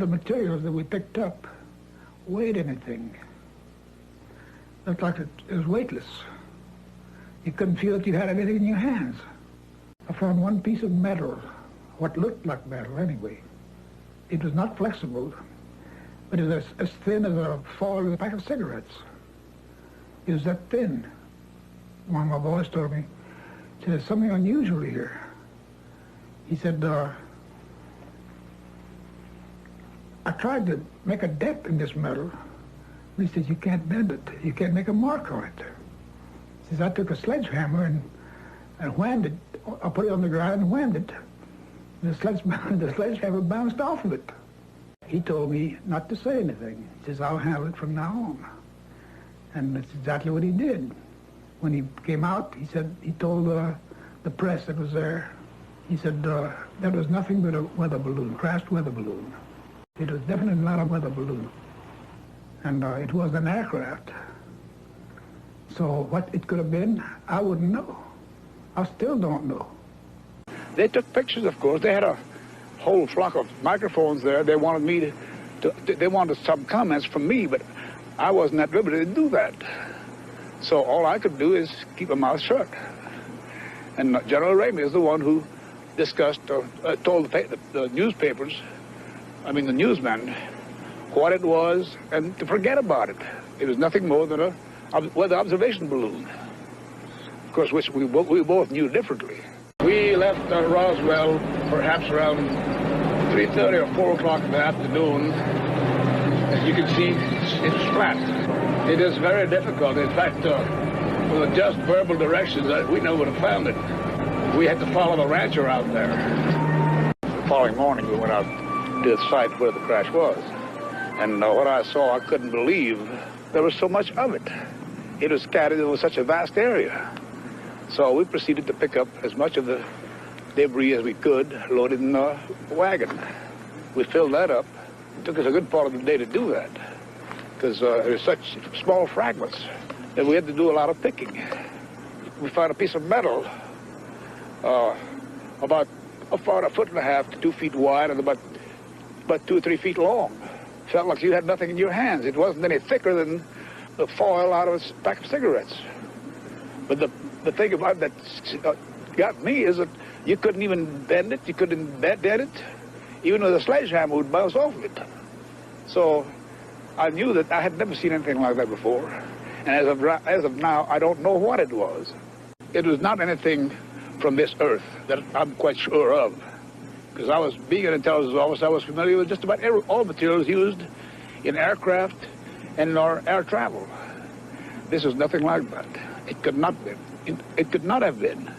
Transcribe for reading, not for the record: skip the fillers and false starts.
The materials that we picked up weighed anything. Looked like it was weightless. You couldn't feel that you had anything in your hands. I found one piece of metal, what looked like metal anyway. It was not flexible, but it was as thin as a foil of a pack of cigarettes. It was that thin. One of my boys told me, he said, there's something unusual here. He said, I tried to make a dent in this metal. He said, you can't bend it. You can't make a mark on it. He says, I took a sledgehammer and whammed it. I put it on the ground and whammed it. And the sledgehammer bounced off of it. He told me not to say anything. He says, I'll handle it from now on. And that's exactly what he did. When he came out, he said, he told the press that was there, he said, that was nothing but a weather balloon, crashed weather balloon. It was definitely not a weather balloon. And it was an aircraft. So what it could have been, I wouldn't know. I still don't know. They took pictures, of course. They had a whole flock of microphones there. They wanted me they wanted some comments from me, but I wasn't at liberty to do that. So all I could do is keep my mouth shut. And General Ramey is the one who discussed, told the newspapers, I mean the newsmen, what it was and to forget about it. It was nothing more than a weather observation balloon, of course, which we both knew differently. We left Roswell perhaps around 3:30 or 4 o'clock in the afternoon. As you can see, it's flat. It is very difficult. In fact, with just verbal directions, we never would have found it. We had to follow the rancher out there. The following morning, we went out to the site where the crash was. And what I saw, I couldn't believe there was so much of it. It was scattered over such a vast area. So we proceeded to pick up as much of the debris as we could, loaded in a wagon. We filled that up. It took us a good part of the day to do that, because there were such small fragments that we had to do a lot of picking. We found a piece of metal about a 1.5 to 2 feet wide and about 2 or 3 feet long. Felt like you had nothing in your hands. It wasn't any thicker than the foil out of a pack of cigarettes. But the thing about that got me is that you couldn't even bend it, you couldn't dent it. Even with a sledgehammer would bounce off of it. So I knew that I had never seen anything like that before. And as of now, I don't know what it was. It was not anything from this earth that I'm quite sure of. Because being an intelligence officer, I was familiar with just about all materials used in aircraft and in our air travel. This is nothing like that. It could not be. It could not have been.